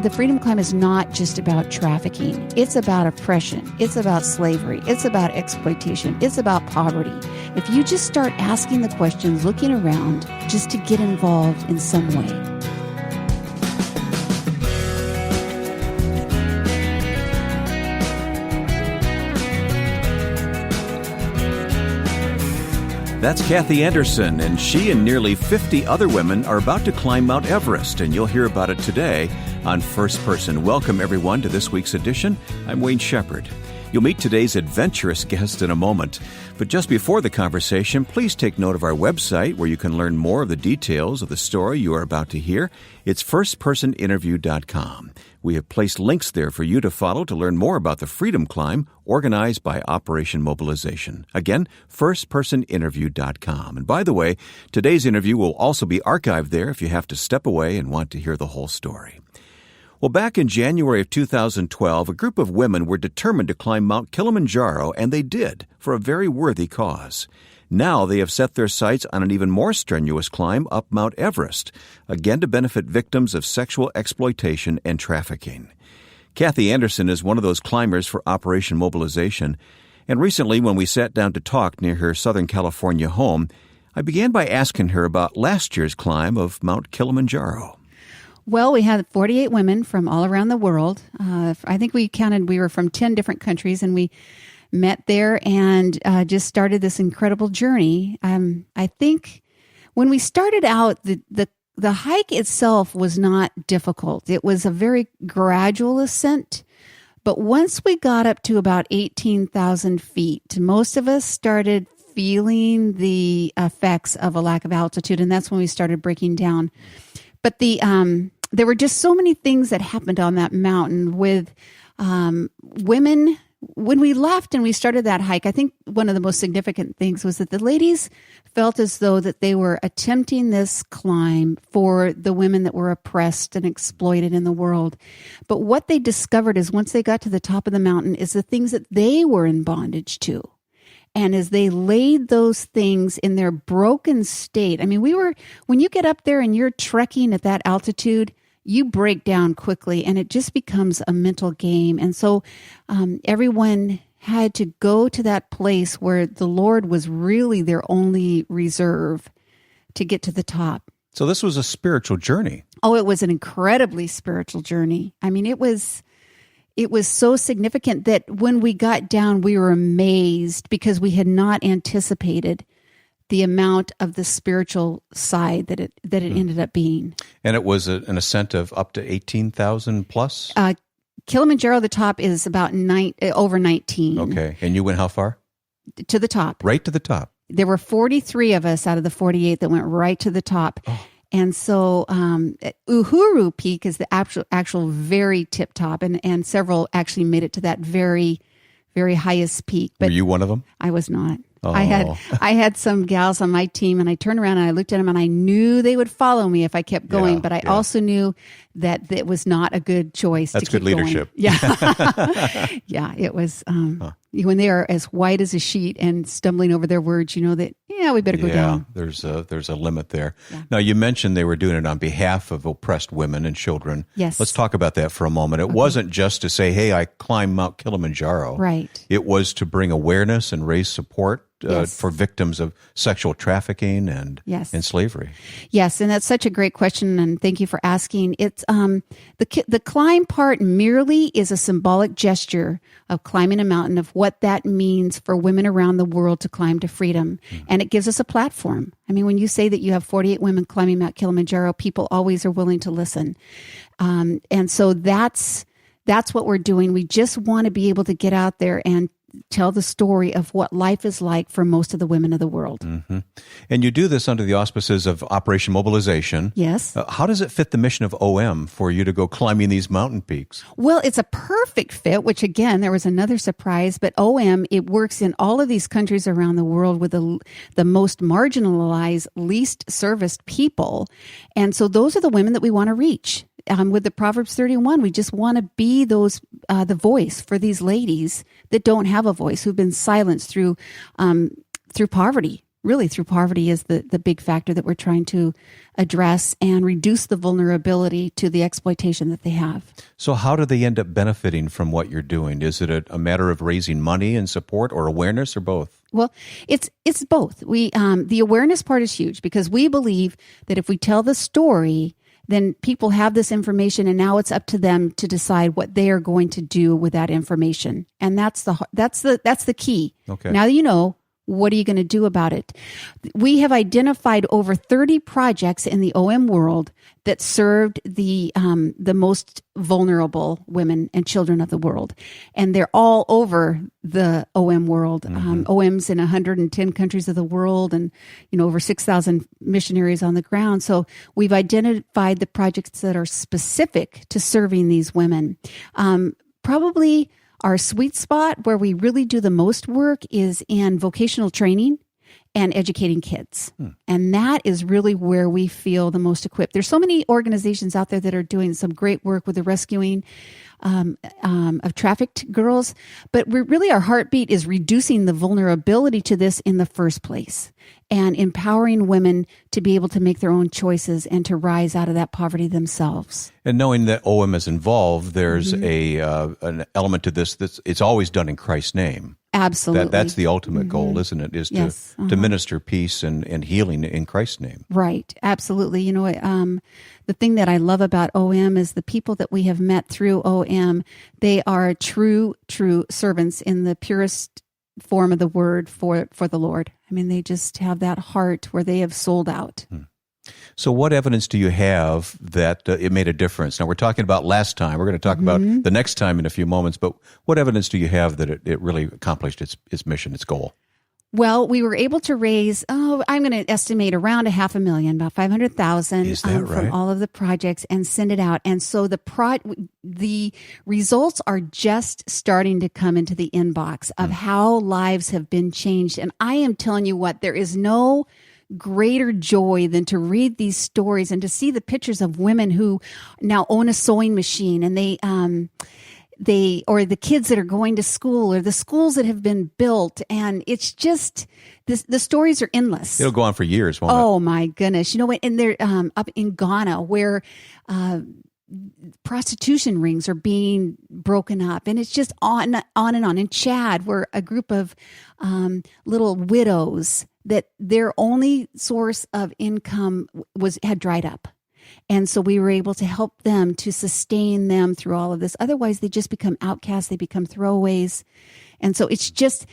the Freedom Climb is not just about trafficking. It's about oppression. It's about slavery. It's about exploitation. It's about poverty. If you just start asking the questions, looking around, just to get involved in some way. That's Cathey Anderson, and she and nearly 50 other women are about to climb Mount Everest, and you'll hear about it today on First Person. Welcome, everyone, to this week's edition. I'm Wayne Shepherd. You'll meet today's adventurous guest in a moment. But just before the conversation, please take note of our website where you can learn more of the details of the story you are about to hear. It's firstpersoninterview.com. We have placed links there for you to follow to learn more about the Freedom Climb organized by Operation Mobilization. Again, firstpersoninterview.com. And by the way, today's interview will also be archived there if you have to step away and want to hear the whole story. Well, back in January of 2012, a group of women were determined to climb Mount Kilimanjaro, and they did, for a very worthy cause. Now they have set their sights on an even more strenuous climb up Mount Everest, again to benefit victims of sexual exploitation and trafficking. Cathey Anderson is one of those climbers for Operation Mobilization, and recently when we sat down to talk near her Southern California home, I began by asking her about last year's climb of Mount Kilimanjaro. Well, we had 48 women from all around the world. I think we counted, we were from 10 different countries, and we met there and just started this incredible journey. I think when we started out, the hike itself was not difficult. It was a very gradual ascent. But once we got up to about 18,000 feet, most of us started feeling the effects of a lack of altitude, and that's when we started breaking down. But there were just so many things that happened on that mountain with women. When we left and we started that hike, I think one of the most significant things was that the ladies felt as though that they were attempting this climb for the women that were oppressed and exploited in the world. But what they discovered is once they got to the top of the mountain is the things that they were in bondage to. And as they laid those things in their broken state, I mean, when you get up there and you're trekking at that altitude, you break down quickly and it just becomes a mental game. And so everyone had to go to that place where the Lord was really their only reserve to get to the top. So this was a spiritual journey. Oh, it was an incredibly spiritual journey. I mean, it was so significant that when we got down, we were amazed because we had not anticipated the amount of the spiritual side that it ended up being. And it was an ascent of up to 18,000 plus? Kilimanjaro, the top is about over 19. Okay. And you went how far? To the top. Right to the top. There were 43 of us out of the 48 that went right to the top. Oh. And so Uhuru Peak is the actual very tip top, and several actually made it to that very, very highest peak. But were you one of them? I was not. Oh. I had some gals on my team, and I turned around and I looked at them, and I knew they would follow me if I kept going. But I also knew that it was not a good choice. That's to keep good leadership. Going. Yeah, yeah. It was when they are as white as a sheet and stumbling over their words, you know that we better go down. There's a limit there. Yeah. Now you mentioned they were doing it on behalf of oppressed women and children. Yes. Let's talk about that for a moment. It wasn't just to say, "Hey, I climbed Mount Kilimanjaro." Right. It was to bring awareness and raise support. For victims of sexual trafficking and slavery. Yes, and that's such a great question, and thank you for asking. It's the climb part merely is a symbolic gesture of climbing a mountain, of what that means for women around the world to climb to freedom, and it gives us a platform. I mean, when you say that you have 48 women climbing Mount Kilimanjaro, people always are willing to listen, and so that's what we're doing. We just want to be able to get out there and tell the story of what life is like for most of the women of the world. Mm-hmm. And you do this under the auspices of Operation Mobilization. Yes. How does it fit the mission of OM for you to go climbing these mountain peaks? Well, it's a perfect fit, which again, there was another surprise, but OM, it works in all of these countries around the world with the most marginalized, least serviced people. And so those are the women that we want to reach. With the Proverbs 31, we just want to be the voice for these ladies that don't have a voice, who've been silenced through poverty. really through poverty is the big factor that we're trying to address and reduce the vulnerability to the exploitation that they have. So how do they end up benefiting from what you're doing? Is it a matter of raising money and support or awareness or both? Well, it's both. We the awareness part is huge because we believe that if we tell the story, then people have this information, and now it's up to them to decide what they are going to do with that information. And that's the key. Okay. Now that you know, what are you going to do about it? We have identified over 30 projects in the OM world that served the most vulnerable women and children of the world, and they're all over the OM world. OM's in 110 countries of the world, and over 6,000 missionaries on the ground. So we've identified the projects that are specific to serving these women. Probably our sweet spot where we really do the most work is in vocational training and educating kids. And that is really where we feel the most equipped. There's so many organizations out there that are doing some great work with the rescuing of trafficked girls, but our heartbeat is reducing the vulnerability to this in the first place and empowering women to be able to make their own choices and to rise out of that poverty themselves. And knowing that OM is involved, there's an element to this that's it's always done in Christ's name. Absolutely. That's the ultimate goal, isn't it? Is to minister peace and healing in Christ's name. Right. Absolutely. The thing that I love about OM is the people that we have met through OM. They are true servants in the purest form of the word for the Lord. I mean, they just have that heart where they have sold out. So what evidence do you have that it made a difference? Now, we're talking about last time. We're going to talk about the next time in a few moments, but what evidence do you have that it really accomplished its mission, its goal? Well, we were able to raise, I'm going to estimate around $500,000, about $500,000 from all of the projects and send it out. And so the results are just starting to come into the inbox of how lives have been changed. And I am telling you what, there is no greater joy than to read these stories and to see the pictures of women who now own a sewing machine, and or the kids that are going to school, or the schools that have been built. And it's just, the stories are endless. It'll go on for years, won't it? Oh my goodness. And they're up in Ghana where prostitution rings are being broken up. And it's just on and on. In Chad, where a group of little widows that their only source of income had dried up. And so we were able to help them, to sustain them through all of this. Otherwise, they just become outcasts. They become throwaways. And so it's just,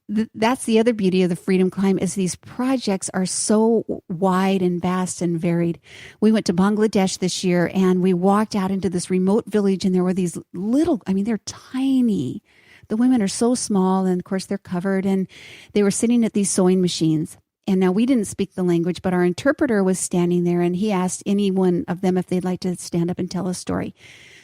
that's the other beauty of the Freedom Climb, is these projects are so wide and vast and varied. We went to Bangladesh this year, and we walked out into this remote village, and there were these they're tiny. The women are so small, and of course they're covered, and they were sitting at these sewing machines. And now we didn't speak the language, but our interpreter was standing there, and he asked any one of them if they'd like to stand up and tell a story.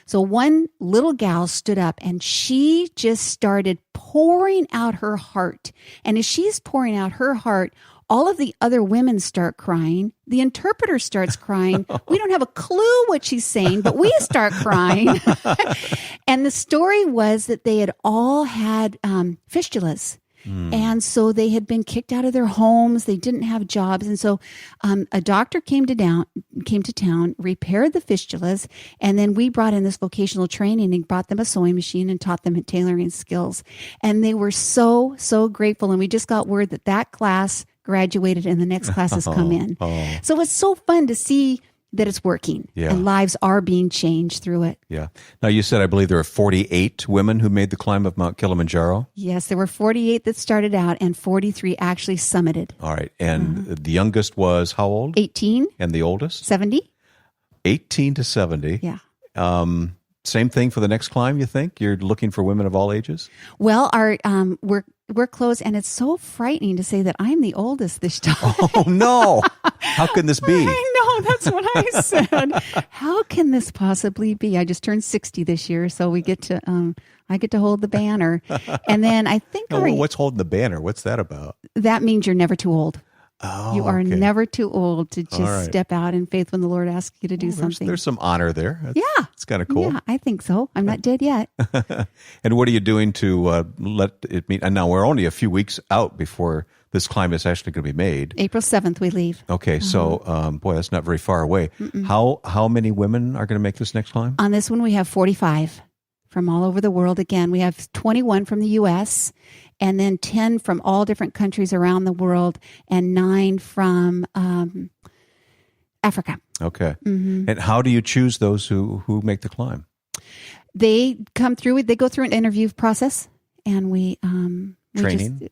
So one little gal stood up, and she just started pouring out her heart. And as she's pouring out her heart, all of the other women start crying. The interpreter starts crying. We don't have a clue what she's saying, but we start crying. And the story was that they had all had fistulas. And so they had been kicked out of their homes. They didn't have jobs. And so a doctor came to town, repaired the fistulas, and then we brought in this vocational training and brought them a sewing machine and taught them tailoring skills. And they were so, so grateful. And we just got word that class graduated and the next class has come in. So it's so fun to see that it's working and lives are being changed through it. Yeah. Now, you said, I believe there are 48 women who made the climb of Mount Kilimanjaro? Yes, there were 48 that started out and 43 actually summited. All right. And the youngest was how old? 18. And the oldest? 70. 18 to 70. Yeah. Same thing for the next climb, you think? You're looking for women of all ages? Well, we're close, and it's so frightening to say that I'm the oldest this time. Oh, no. How can this be? I know. That's what I said. How can this possibly be? I just turned 60 this year, so we get to I get to hold the banner. And then I think... what's holding the banner? What's that about? That means you're never too old. Oh, You are okay. never too old to just right. step out in faith when the Lord asks you to do something. There's some honor there. Yeah. It's kind of cool. Yeah, I think so. I'm not dead yet. And what are you doing to let it meet? And now we're only a few weeks out before this climb is actually going to be made. April 7th, we leave. Okay, so boy, that's not very far away. How many women are going to make this next climb? On this one, we have 45 from all over the world. Again, we have 21 from the U.S., and then 10 from all different countries around the world, and 9 from Africa. Okay. And how do you choose those who make the climb? They come through. They go through an interview process, and we Training?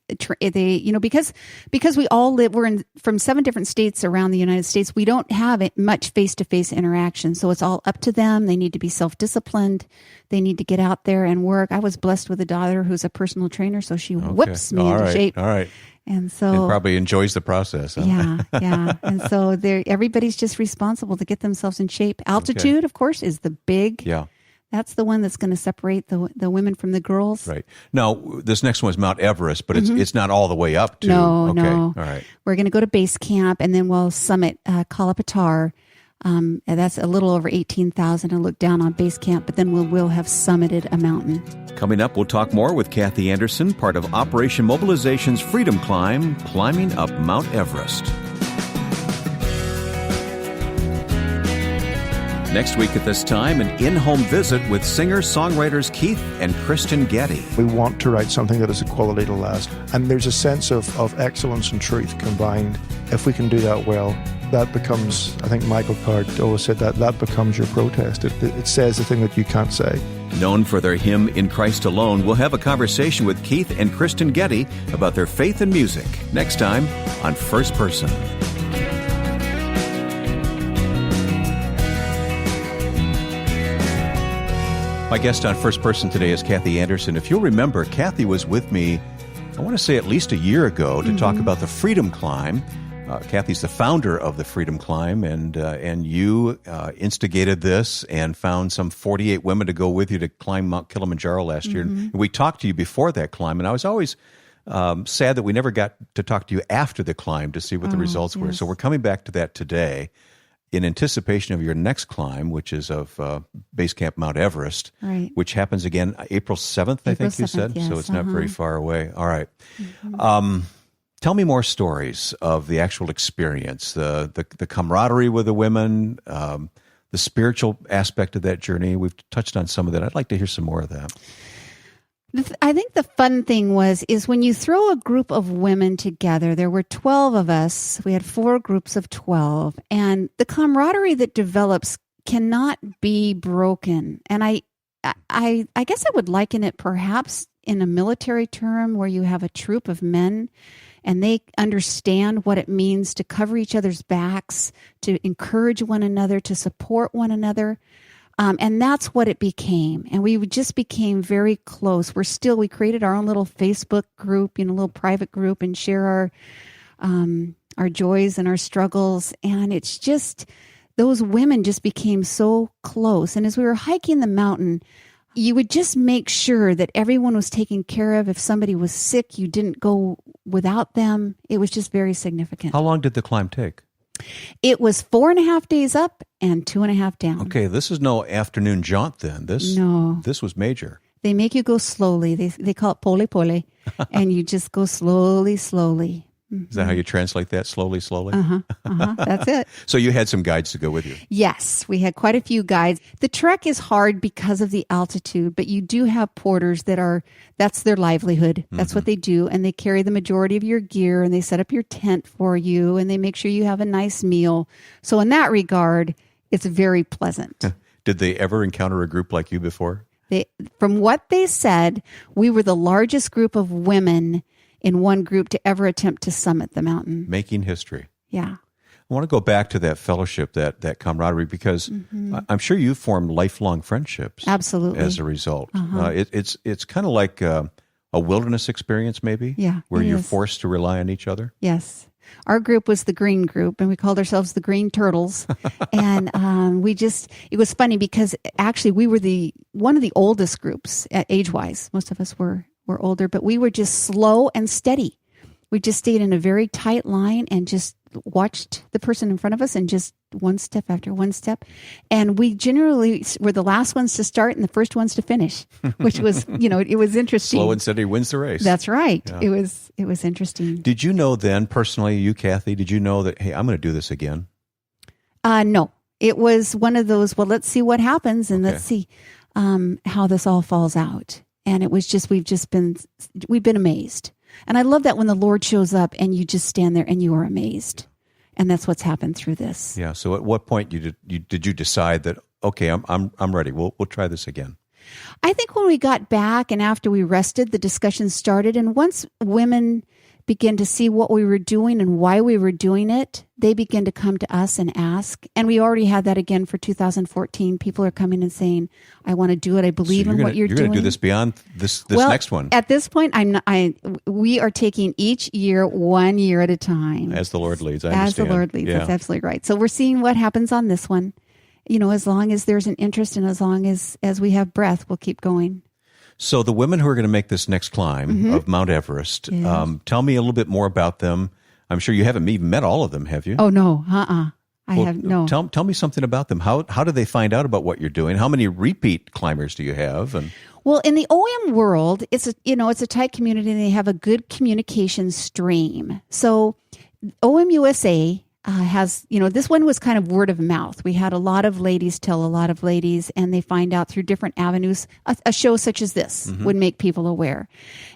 Because we all live. We're from 7 different states around the United States. We don't have much face-to-face interaction, so it's all up to them. They need to be self-disciplined. They need to get out there and work. I was blessed with a daughter who's a personal trainer, so she whips me into shape. All right. And so, and probably enjoys the process. Huh? Yeah. And so everybody's just responsible to get themselves in shape. Altitude, of course, is the big. Yeah. That's the one that's going to separate the women from the girls. Right. Now, this next one is Mount Everest, but it's not all the way up to. No. All right. We're going to go to base camp, and then we'll summit Kalapatar. And that's a little over 18,000 and look down on base camp, but then we'll have summited a mountain. Coming up, we'll talk more with Cathey Anderson, part of Operation Mobilization's Freedom Climb, climbing up Mount Everest. Next week at this time, an in-home visit with singer-songwriters Keith and Kristen Getty. We want to write something that has a quality to last. And there's a sense of excellence and truth combined. If we can do that well, that becomes, I think Michael Card always said that becomes your protest. It says the thing that you can't say. Known for their hymn, In Christ Alone, we'll have a conversation with Keith and Kristen Getty about their faith in music. Next time on First Person. My guest on First Person today is Cathey Anderson. If you'll remember, Cathey was with me, I want to say at least a year ago, to talk about the Freedom Climb. Cathey's the founder of the Freedom Climb, and you instigated this and found some 48 women to go with you to climb Mount Kilimanjaro last year. And we talked to you before that climb, and I was always sad that we never got to talk to you after the climb to see what the results were. So we're coming back to that today in anticipation of your next climb, which is of Base Camp Mount Everest, which happens again April 7th, I think you said. Yes, so it's not very far away. All right. Tell me more stories of the actual experience, the camaraderie with the women, the spiritual aspect of that journey. We've touched on some of that. I'd like to hear some more of that. I think the fun thing is when you throw a group of women together, there were 12 of us. We had 4 groups of 12, and the camaraderie that develops cannot be broken. And I guess I would liken it perhaps in a military term where you have a troop of men and they understand what it means to cover each other's backs, to encourage one another, to support one another. And that's what it became. And we just became very close. We created our own little Facebook group, a little private group, and share our joys and our struggles. And it's just, those women just became so close. And as we were hiking the mountain, you would just make sure that everyone was taken care of. If somebody was sick, you didn't go without them. It was just very significant. How long did the climb take? It was 4.5 days up and 2.5 down. Okay, this is no afternoon jaunt then. This was major. They make you go slowly. They call it pole pole, and you just go slowly. Is that how you translate that? Slowly? That's it. So you had some guides to go with you? Yes, we had quite a few guides. The trek is hard because of the altitude, but you do have porters that's their livelihood. That's what they do, and they carry the majority of your gear, and they set up your tent for you, and they make sure you have a nice meal. So in that regard, it's very pleasant. Did they ever encounter a group like you before? From what they said, we were the largest group of women in one group to ever attempt to summit the mountain. Making history. Yeah. I want to go back to that fellowship, that camaraderie, because I'm sure you formed lifelong friendships. Absolutely. As a result. It's kind of like a wilderness experience, maybe? Yeah. Where you're forced to rely on each other? Yes. Our group was the Green Group, and we called ourselves the Green Turtles. And it was funny because actually we were one of the oldest groups age-wise. Most of us were older, but we were just slow and steady. We just stayed in a very tight line and just watched the person in front of us and just one step after one step. And we generally were the last ones to start and the first ones to finish, which was, it was interesting. Slow and steady wins the race. That's right. Yeah. It was interesting. Did you know then, personally, you, Cathey, did you know that, hey, I'm going to do this again? No. It was one of those, well, let's see what happens and let's see how this all falls out. And it was just, we've been amazed. And I love that when the Lord shows up and you just stand there and you are amazed. And that's what's happened through this. Yeah. So at what point did you decide that, okay, I'm ready. We'll try this again? I think when we got back and after we rested, the discussion started. And once women began to see what we were doing and why we were doing it, they began to come to us and ask. And we already had that again for 2014. People are coming and saying, I want to do it. I believe in what you're doing. You're going to do this beyond this next one. At this point, we are taking each year 1 year at a time. As the Lord leads, As the Lord leads, that's absolutely right. So we're seeing what happens on this one. As long as there's an interest and as long as we have breath, we'll keep going. So the women who are going to make this next climb of Mount Everest, tell me a little bit more about them. I'm sure you haven't even met all of them, have you? Oh, no. I have no. Tell me something about them. How do they find out about what you're doing? How many repeat climbers do you have? Well, in the OM world, it's a tight community and they have a good communication stream. So OM USA has, this one was kind of word of mouth. We had a lot of ladies tell a lot of ladies, and they find out through different avenues. A show such as this would make people aware.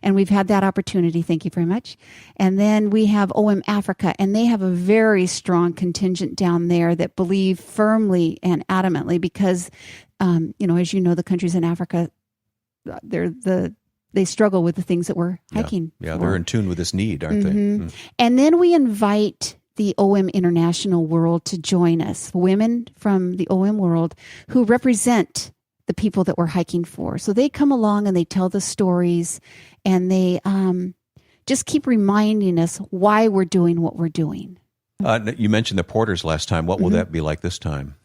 And we've had that opportunity. Thank you very much. And then we have OM Africa, and they have a very strong contingent down there that believe firmly and adamantly because, as you know, the countries in Africa, they struggle with the things that we're hiking. Yeah, they're in tune with this need, aren't they? And then we invite the OM international world to join us, women from the OM world who represent the people that we're hiking for. So they come along and they tell the stories and they just keep reminding us why we're doing what we're doing. You mentioned the porters last time. What will that be like this time?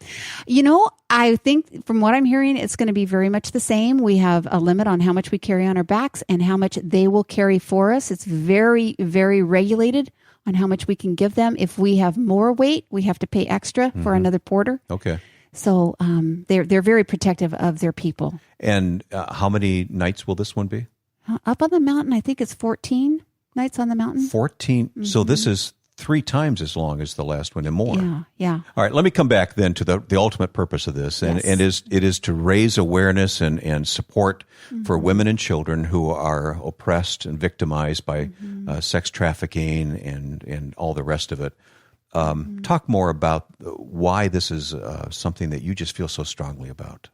I think from what I'm hearing, it's going to be very much the same. We have a limit on how much we carry on our backs and how much they will carry for us. It's very, very regulated on how much we can give them. If we have more weight, we have to pay extra for another porter. Okay. So they're very protective of their people. And how many nights will this one be? Up on the mountain, I think it's 14 nights on the mountain. 14? So this is 3 times as long as the last one and more. Yeah. All right, let me come back then to the ultimate purpose of this, and it is to raise awareness and support for women and children who are oppressed and victimized by sex trafficking and all the rest of it. Talk more about why this is something that you just feel so strongly about.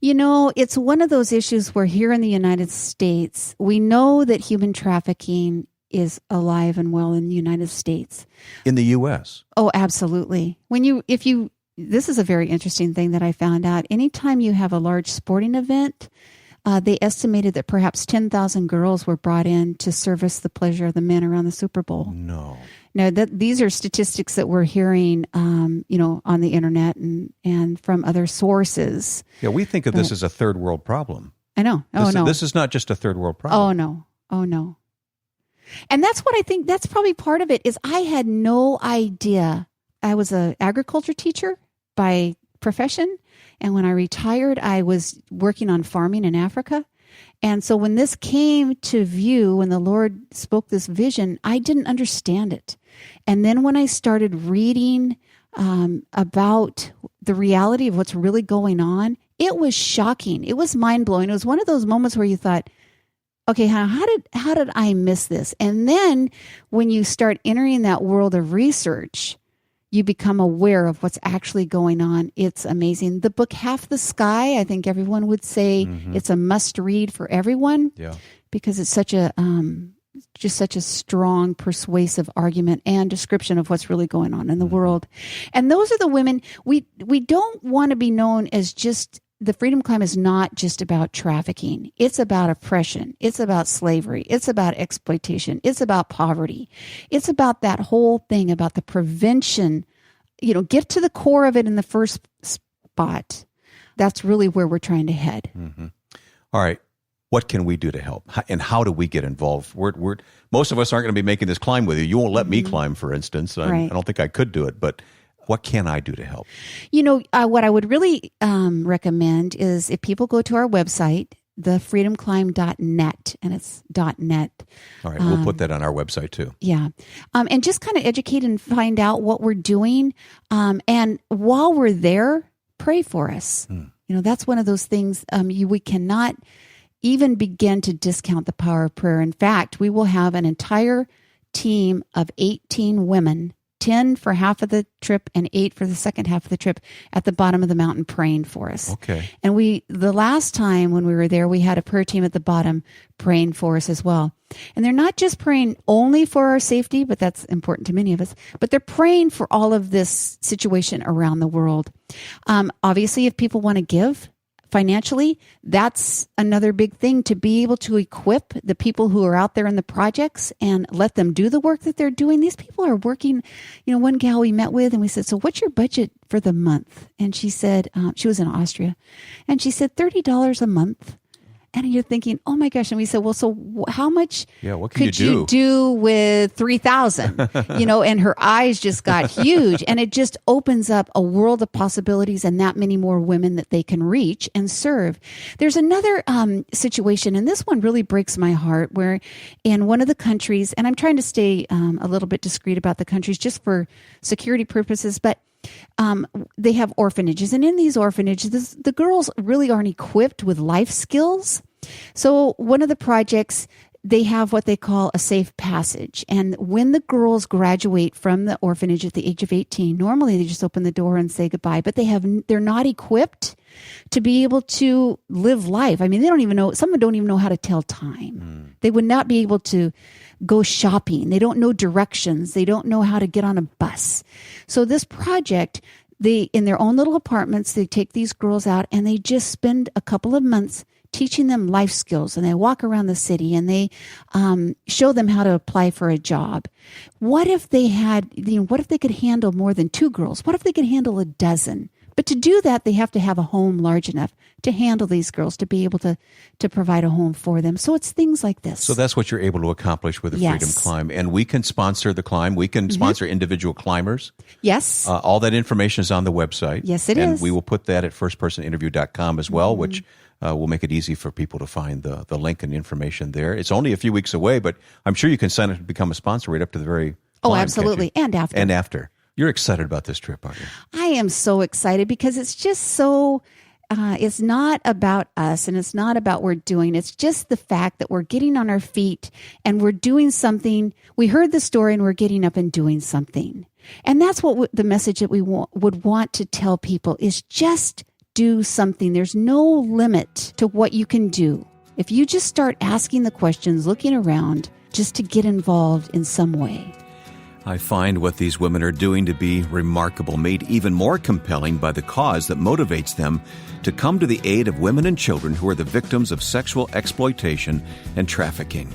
It's one of those issues where here in the United States, we know that human trafficking is alive and well in the United States. In the U.S.? Oh, absolutely. This is a very interesting thing that I found out. Anytime you have a large sporting event, they estimated that perhaps 10,000 girls were brought in to service the pleasure of the men around the Super Bowl. No. Now, these are statistics that we're hearing, on the internet and from other sources. Yeah, we think of this as a third world problem. I know. No. This is not just a third world problem. Oh, no. And that's what I think, that's probably part of it, is I had no idea. I was an agriculture teacher by profession. And when I retired, I was working on farming in Africa. And so when this came to view, when the Lord spoke this vision, I didn't understand it. And then when I started reading about the reality of what's really going on, it was shocking. It was mind-blowing. It was one of those moments where you thought, okay, how did I miss this? And then when you start entering that world of research, you become aware of what's actually going on. It's amazing. The book Half the Sky, I think everyone would say it's a must read for everyone. Yeah. Because it's such a strong, persuasive argument and description of what's really going on in the world. And those are the women we don't want to be known as just. The Freedom Climb is not just about trafficking. It's about oppression. It's about slavery. It's about exploitation. It's about poverty. It's about that whole thing, about the prevention. Get to the core of it in the first spot. That's really where we're trying to head. All right. what can we do to help? And how do we get involved? Most of us aren't going to be making this climb with you. You won't let me climb, for instance. I don't think I could do it, but what can I do to help? What I would really recommend is if people go to our website, thefreedomclimb.net, and it's .net. All right, we'll put that on our website too. Yeah. And just kind of educate and find out what we're doing. And while we're there, pray for us. That's one of those things we cannot even begin to discount the power of prayer. In fact, we will have an entire team of 18 women, 10 for half of the trip and 8 for the second half of the trip, at the bottom of the mountain praying for us. Okay. And the last time when we were there, we had a prayer team at the bottom praying for us as well. And they're not just praying only for our safety, but that's important to many of us, but they're praying for all of this situation around the world. Obviously, if people want to give financially, that's another big thing, to be able to equip the people who are out there in the projects and let them do the work that they're doing. These people are working. One gal we met with, and we said, so what's your budget for the month? And she said, she was in Austria, and she said $30 a month. And you're thinking, oh my gosh. And we said, well, so how much what could you do with 3,000? And her eyes just got huge. And it just opens up a world of possibilities and that many more women that they can reach and serve. There's another situation, and this one really breaks my heart, where in one of the countries, and I'm trying to stay a little bit discreet about the countries just for security purposes, but they have orphanages, and in these orphanages, the girls really aren't equipped with life skills. So one of the projects, they have what they call a safe passage. And when the girls graduate from the orphanage at the age of 18, normally they just open the door and say goodbye, but they're not equipped to be able to live life. I mean, some don't even know how to tell time. They would not be able to go shopping. They don't know directions. They don't know how to get on a bus. So this project, in their own little apartments, they take these girls out and they just spend a couple of months teaching them life skills, and they walk around the city and they show them how to apply for a job. What if they could handle more than 2 girls? What if they could handle a dozen? But to do that, they have to have a home large enough to handle these girls, to be able to provide a home for them. So it's things like this. So that's what you're able to accomplish with the Freedom Climb. And we can sponsor the climb. We can sponsor individual climbers. Yes. All that information is on the website. Yes, it is. is. And we will put that at firstpersoninterview.com as well, which will make it easy for people to find the link and information there. It's only a few weeks away, but I'm sure you can sign up to become a sponsor right up to the very climb, absolutely. And after. And after. You're excited about this trip, aren't you? I am so excited because it's just so, it's not about us and it's not about what we're doing. It's just the fact that we're getting on our feet and we're doing something. We heard the story and we're getting up and doing something. And that's what the message that we would want to tell people is just do something. There's no limit to what you can do. If you just start asking the questions, looking around, just to get involved in some way. I find what these women are doing to be remarkable, made even more compelling by the cause that motivates them to come to the aid of women and children who are the victims of sexual exploitation and trafficking.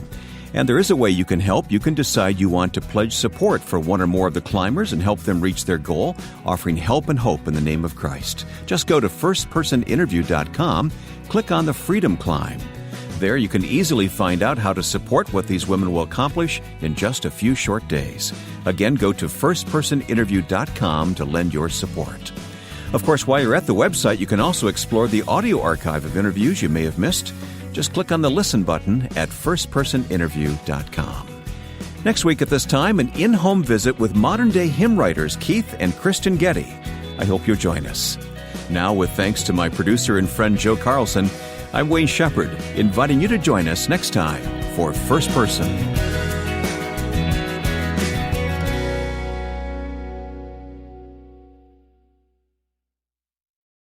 And there is a way you can help. You can decide you want to pledge support for one or more of the climbers and help them reach their goal, offering help and hope in the name of Christ. Just go to firstpersoninterview.com, click on the Freedom Climb. There you can easily find out how to support what these women will accomplish in just a few short days. Again, go to firstpersoninterview.com to lend your support. Of course, while you're at the website, you can also explore the audio archive of interviews you may have missed. Just click on the Listen button at firstpersoninterview.com. Next week at this time, an in-home visit with modern-day hymn writers Keith and Kristen Getty. I hope you'll join us. Now, with thanks to my producer and friend Joe Carlson, I'm Wayne Shepherd, inviting you to join us next time for First Person.